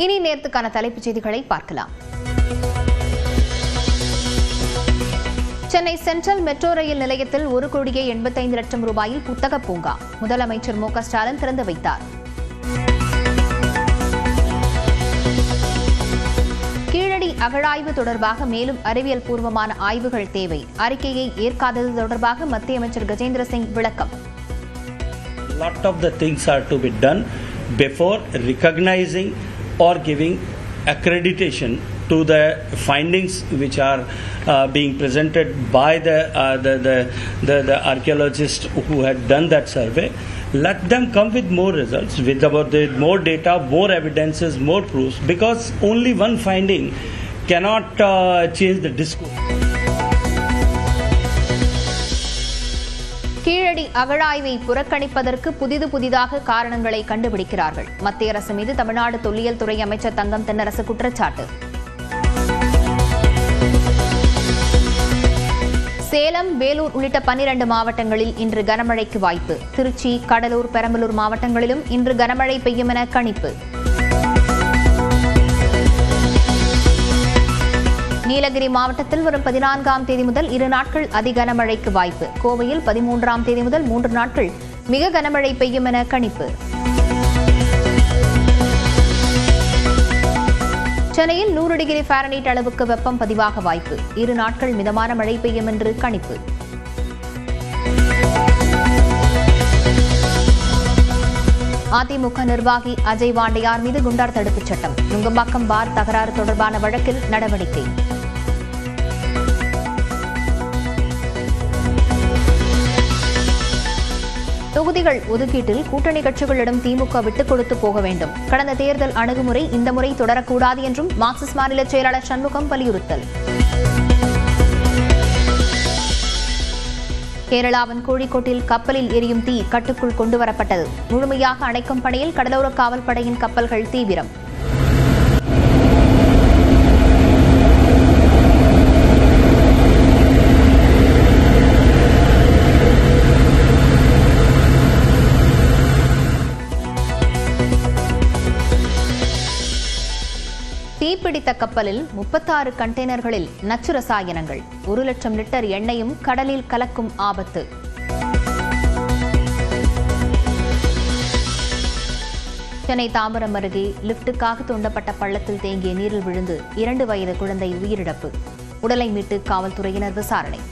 இனி நேரத்துக்கான தலைப்புச் செய்திகளை பார்க்கலாம். சென்னை சென்ட்ரல் மெட்ரோ ரயில் நிலையத்தில் 1,85,00,000 ரூபாயில் புத்தக பூங்கா முதலமைச்சர் மு க ஸ்டாலின் திறந்து வைத்தார். கீழடி அகழாய்வு தொடர்பாக மேலும் அறிவியல் பூர்வமான ஆய்வுகள் தேவை. அறிக்கையை ஏற்காதது தொடர்பாக மத்திய அமைச்சர் கஜேந்திர சிங் விளக்கம். Lot of the things are to be done before recognizing or giving accreditation to the findings which are being presented by the archaeologists who had done that survey. Let them come with more results, with more data, more evidences, more proofs, because only one finding cannot change the discourse. Keezhadi அகழாய்வை புறக்கணிப்பதற்கு புதிதாக காரணங்களை கண்டுபிடிக்கிறார்கள். மத்திய அரசு மீது தமிழ்நாடு தொல்லியல் துறை அமைச்சர் தங்கம் தென்னரசு குற்றச்சாட்டு. சேலம், வேலூர் உள்ளிட்ட 12 மாவட்டங்களில் இன்று கனமழைக்கு வாய்ப்பு. திருச்சி, கடலூர், பெரம்பலூர் மாவட்டங்களிலும் இன்று கனமழை பெய்யும் என கணிப்பு. நீலகிரி மாவட்டத்தில் வரும் 14ஆம் தேதி முதல் 2 நாட்கள் அதி கனமழைக்கு வாய்ப்பு. கோவையில் 13ஆம் தேதி முதல் 3 நாட்கள் மிக கனமழை பெய்யும் என கணிப்பு. சென்னையில் 100 டிகிரி ஃபாரன்ஹீட் அளவுக்கு வெப்பம் பதிவாக வாய்ப்பு. 2 நாட்கள் மிதமான மழை பெய்யும் என்று கணிப்பு. அதிமுக நிர்வாகி அஜய் வாண்டையார் மீது குண்டார் தடுப்புச் சட்டம். நுங்கம்பாக்கம் பார் தகராறு தொடர்பான வழக்கில் நடவடிக்கை. தொகுதிகள் ஒதுக்கீட்டில் கூட்டணி கட்சிகளிடம் திமுக விட்டுக் கொடுத்து போக வேண்டும். கடந்த தேர்தல் அணுகுமுறை இந்த முறை தொடரக்கூடாது என்றும் மார்க்சிஸ்ட் மாநில செயலாளர் சண்முகம் வலியுறுத்தல். கேரளாவின் கோழிக்கோட்டில் கப்பலில் எரியும் தீ கட்டுக்குள் கொண்டுவரப்பட்டது. முழுமையாக அணைக்கும் பணியில் கடலோர காவல் படையின் கப்பல்கள் தீவிரம். தீப்பிடித்த கப்பலில் 36 கண்டெய்னர்களில் நச்சு ரசாயனங்கள். 1,00,000 லிட்டர் எண்ணெயும் கடலில் கலக்கும் ஆபத்து. சென்னை தாம்பரம் அருகே லிப்டுக்காக தோண்டப்பட்ட பள்ளத்தில் தேங்கிய நீரில் விழுந்து 2 வயது குழந்தை உயிரிழப்பு. உடலை மீட்டு காவல்துறையினர் விசாரணை.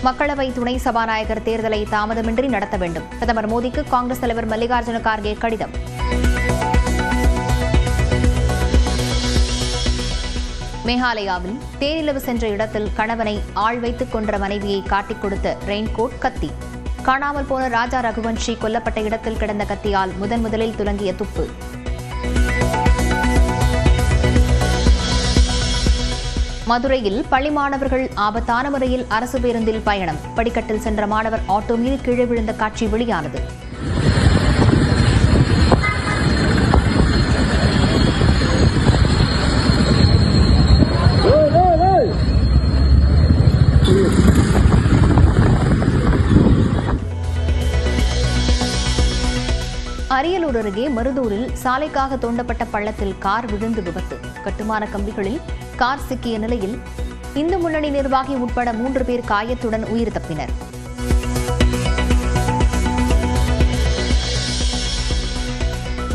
மக்களவை துணை சபாநாயகர் தேர்தலை தாமதமின்றி நடத்த வேண்டும். பிரதமர் மோடிக்கு காங்கிரஸ் தலைவர் மல்லிகார்ஜுன கார்கே கடிதம். மேகாலயாவில் தேனிலவு சென்ற இடத்தில் கணவனை ஆள் வைத்துக் கொன்ற மனைவியை காட்டிக் கொடுத்த ரெயின்கோட் கத்தி. காணாமல் போன ராஜா ரகுவன்ஷி கொல்லப்பட்ட இடத்தில் கிடந்த கத்தியால் முதலில் துலங்கிய துப்பு. மதுரையில் பள்ளி மாணவர்கள் ஆபத்தான முறையில் அரசு பேருந்தில் பயணம். படிக்கட்டில் சென்ற மாணவர் ஆட்டோ மீது கீழே விழுந்த காட்சி வெளியானது. அரியலூர் அருகே மருதூரில் சாலைக்காக தோண்டப்பட்ட பள்ளத்தில் கார் விழுந்து விபத்து. கட்டுமான கம்பிகளில் கார் சிக்கிய நிலையில் இந்து முன்னணி நிர்வாகி உட்பட 3 பேர் காயத்துடன் உயிர் தப்பினர்.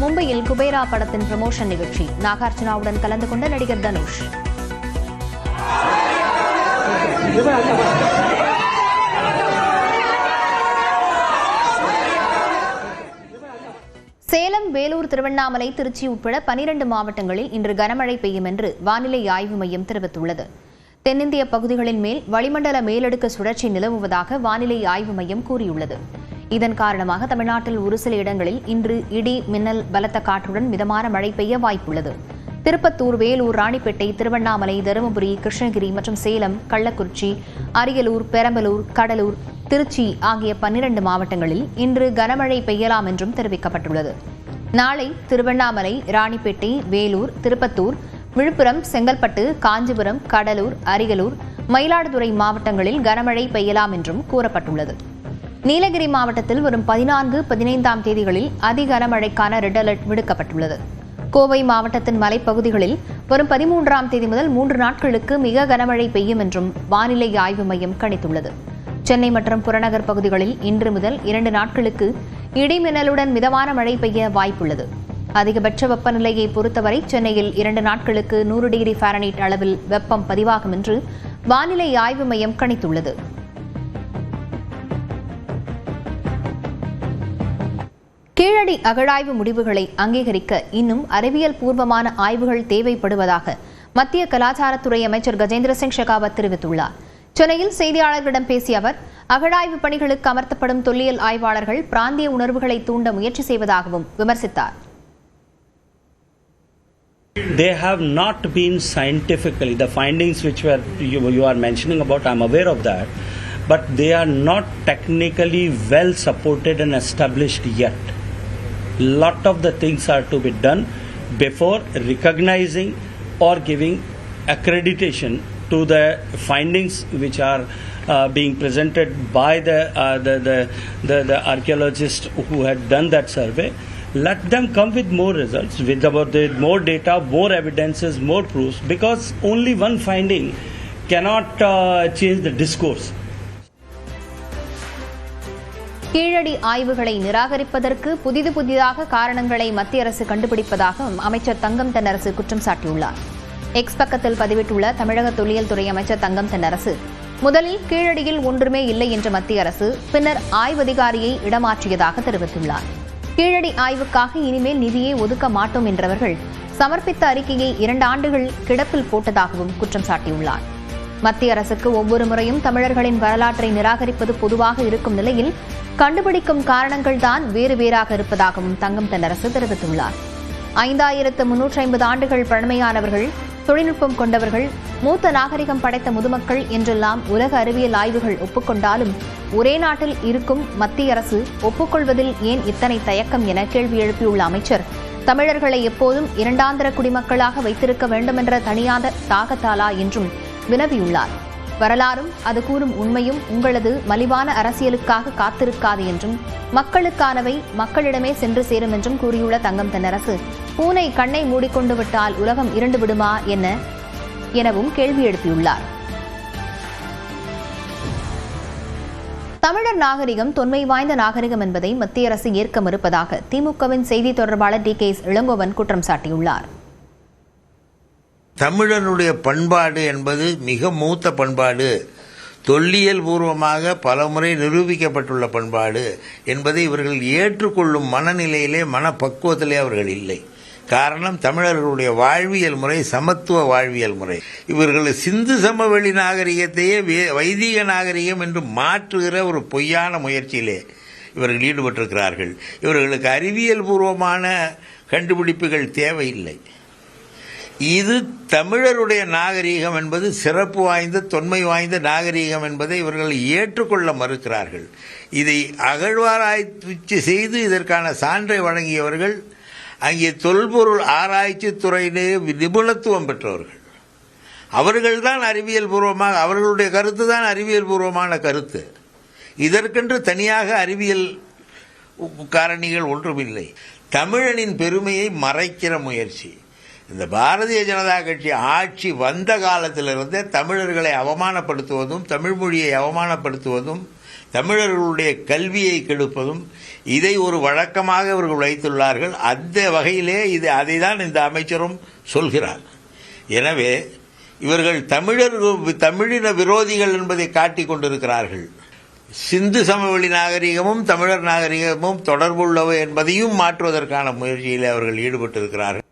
மும்பையில் குபேரா படத்தின் ப்ரமோஷன் நிகழ்ச்சி. நாகார்ஜுனாவுடன் கலந்து கொண்ட நடிகர் தனுஷ். சேலம், வேலூர், திருவண்ணாமலை, திருச்சி உட்பட 12 மாவட்டங்களில் இன்று கனமழை பெய்யும் என்று வானிலை ஆய்வு மையம் தெரிவித்துள்ளது. தென்னிந்திய பகுதிகளின் மேல் வளிமண்டல மேலடுக்கு சுழற்சி நிலவுவதாக வானிலை ஆய்வு மையம் கூறியுள்ளது. இதன் காரணமாக தமிழ்நாட்டில் ஒரு சில இடங்களில் இன்று இடி, மின்னல், பலத்த காற்றுடன் மிதமான மழை பெய்ய வாய்ப்புள்ளது. திருப்பத்தூர், வேலூர், ராணிப்பேட்டை, திருவண்ணாமலை, தருமபுரி, கிருஷ்ணகிரி மற்றும் சேலம், கள்ளக்குறிச்சி, அரியலூர், பெரம்பலூர், கடலூர், திருச்சி ஆகிய 12 மாவட்டங்களில் இன்று கனமழை பெய்யலாம் என்றும் தெரிவிக்கப்பட்டுள்ளது. நாளை திருவண்ணாமலை, ராணிப்பேட்டை, வேலூர், திருப்பத்தூர், விழுப்புரம், செங்கல்பட்டு, காஞ்சிபுரம், கடலூர், அரியலூர், மயிலாடுதுறை மாவட்டங்களில் கனமழை பெய்யலாம் என்றும் கூறப்பட்டுள்ளது. நீலகிரி மாவட்டத்தில் வரும் 14, 15ஆம் தேதிகளில் அதி கனமழைக்கான ரெட் அலர்ட் விடுக்கப்பட்டுள்ளது. கோவை மாவட்டத்தின் மலைப்பகுதிகளில் வரும் 13ஆம் தேதி முதல் 3 நாட்களுக்கு மிக கனமழை பெய்யும் என்றும் வானிலை ஆய்வு மையம் கணித்துள்ளது. சென்னை மற்றும் புறநகர் பகுதிகளில் இன்று முதல் 2 நாட்களுக்கு இடிமின்னலுடன் மிதமான மழை பெய்ய வாய்ப்புள்ளது. அதிகபட்ச வெப்பநிலையை பொறுத்தவரை சென்னையில் 2 நாட்களுக்கு 100 டிகிரி ஃபாரன்ஹீட் அளவில் வெப்பம் பதிவாகும் என்று வானிலை ஆய்வு மையம் கணித்துள்ளது. கீழடி அகழாய்வு முடிவுகளை அங்கீகரிக்க இன்னும் அறிவியல் பூர்வமான ஆய்வுகள் தேவைப்படுவதாக மத்திய கலாச்சாரத்துறை அமைச்சர் கஜேந்திர சிங் ஷெகாவத் தெரிவித்துள்ளார். சென்னையில் செய்தியாளர்களிடம் பேசிய அவர், அகழாய்வு பணிகளுக்கு அமர்த்தப்படும் தொல்லியல் ஆய்வாளர்கள் பிராந்திய உணர்வுகளை தூண்ட முயற்சி செய்வதாகவும் விமர்சித்தார். They have not been scientifically, the findings which you are mentioning about, I am aware of that, but they are not technically well supported and established yet. Lot of the things are to be done before recognizing or giving accreditation to the findings which are being presented by the archaeologists who had done that survey. Let them come with more results, with more data, more evidences, more proofs, because only one finding cannot change the discourse. Keezhadi ஆய்வுகளை நிராகரிப்பதற்கு புதிதாக காரணங்களை மத்திய அரசு கண்டுபிடிப்பதாக அமைச்சர் தங்கம் தென்னரசு குற்றம் சாட்டியுள்ளார். X பக்கத்தில் பதிவிட்டுள்ள தமிழக தொல்லியல் துறை அமைச்சர் தங்கம் தென்னரசு, முதலில் கீழடியில் ஒன்றுமே இல்லை என்ற மத்திய அரசு பின்னர் ஆய்வதிகாரியை இடமாற்றியதாக தெரிவித்துள்ளார். கீழடி ஆய்வுக்காக இனிமேல் நிதியை ஒதுக்க மாட்டோம் என்றவர்கள் சமர்ப்பித்த அறிக்கையை 2 ஆண்டுகள் கிடப்பில் போட்டதாகவும் குற்றம் சாட்டியுள்ளார். மத்திய அரசுக்கு ஒவ்வொரு முறையும் தமிழர்களின் வரலாற்றை நிராகரிப்பது பொதுவாக இருக்கும் நிலையில் கண்டுபிடிக்கும் காரணங்கள் தான் வேறு வேறாக இருப்பதாகவும் தங்கம் தென்னரசு தெரிவித்துள்ளார். 5350 ஆண்டுகள் பழமையானவர்கள், தொழில்நுட்பம் கொண்டவர்கள், மூத்த நாகரிகம் படைத்த முதுமக்கள் என்றெல்லாம் உலக அறிவியல் ஆய்வுகள் ஒப்புக்கொண்டாலும் ஒரே நாட்டில் இருக்கும் மத்திய அரசு ஒப்புக்கொள்வதில் ஏன் இத்தனை தயக்கம் என கேள்வி எழுப்பியுள்ள அமைச்சர், தமிழர்களை எப்போதும் இரண்டாந்திர குடிமக்களாக வைத்திருக்க வேண்டுமென்ற தனியாத தாகத்தாலா என்றும் வினவியுள்ளார். வரலாறும் அது கூறும் உண்மையும் உங்களது மலிவான அரசியலுக்காக காத்திருக்காது என்றும் மக்களுக்கானவை மக்களிடமே சென்று சேரும் என்றும் கூறியுள்ள தங்கம் தென்னரசு, பூனை கண்ணை மூடிக்கொண்டு விட்டால் உலகம் இருண்டு விடுமா எனவும் கேள்வி எழுப்பியுள்ளார். தமிழர் நாகரிகம் தொன்மை வாய்ந்த நாகரிகம் என்பதை மத்திய அரசு ஏற்க மறுப்பதாக திமுகவின் செய்தி தொடர்பாளர் டி.கே.எஸ். இளங்கோவன் குற்றம் சாட்டியுள்ளார். தமிழனுடைய பண்பாடு என்பது மிக மூத்த பண்பாடு, தொல்லியல் பூர்வமாக பலமுறை நிரூபிக்கப்பட்டுள்ள பண்பாடு என்பதை இவர்கள் ஏற்றுக்கொள்ளும் மனநிலையிலே, மனப்பக்குவத்திலே அவர்கள் இல்லை. காரணம், தமிழர்களுடைய வாழ்வியல் முறை சமத்துவ வாழ்வியல் முறை. இவர்கள் சிந்து சமவெளி நாகரிகத்தையே வைதிக நாகரிகம் என்று மாற்றுகிற ஒரு பொய்யான முயற்சியிலே இவர்கள் ஈடுபட்டிருக்கிறார்கள். இவர்களுக்கு அறிவியல் பூர்வமான கண்டுபிடிப்புகள் தேவையில்லை. இது தமிழருடைய நாகரீகம் என்பது சிறப்பு வாய்ந்த தொன்மை வாய்ந்த நாகரீகம் என்பதை இவர்கள் ஏற்றுக்கொள்ள மறுக்கிறார்கள். இதை அகழ்வாராய்ச்சி செய்து இதற்கான சான்றை வழங்கியவர்கள் அங்கே தொல்பொருள் ஆராய்ச்சி துறையிலே நிபுணத்துவம் பெற்றவர்கள். அவர்கள்தான் அறிவியல் பூர்வமாக, அவர்களுடைய கருத்து தான் அறிவியல் பூர்வமான கருத்து. இதற்கென்று தனியாக அறிவியல் காரணிகள் ஒன்றுமில்லை. தமிழனின் பெருமையை மறைக்கிற முயற்சி. இந்த பாரதிய ஜனதா கட்சி ஆட்சி வந்த காலத்திலிருந்தே தமிழர்களை அவமானப்படுத்துவதும், தமிழ் மொழியை அவமானப்படுத்துவதும், தமிழர்களுடைய கல்வியை கெடுப்பதும் இதை ஒரு வழக்கமாக இவர்கள் வைத்துள்ளார்கள். அந்த வகையிலே அதை தான் இந்த அமைச்சரும் சொல்கிறார். எனவே இவர்கள் தமிழின விரோதிகள் என்பதை காட்டிக் கொண்டிருக்கிறார்கள். சிந்து சமவெளி நாகரிகமும் தமிழர் நாகரிகமும் தொடர்புள்ளவை என்பதையும் மாற்றுவதற்கான முயற்சியில் அவர்கள் ஈடுபட்டிருக்கிறார்கள்.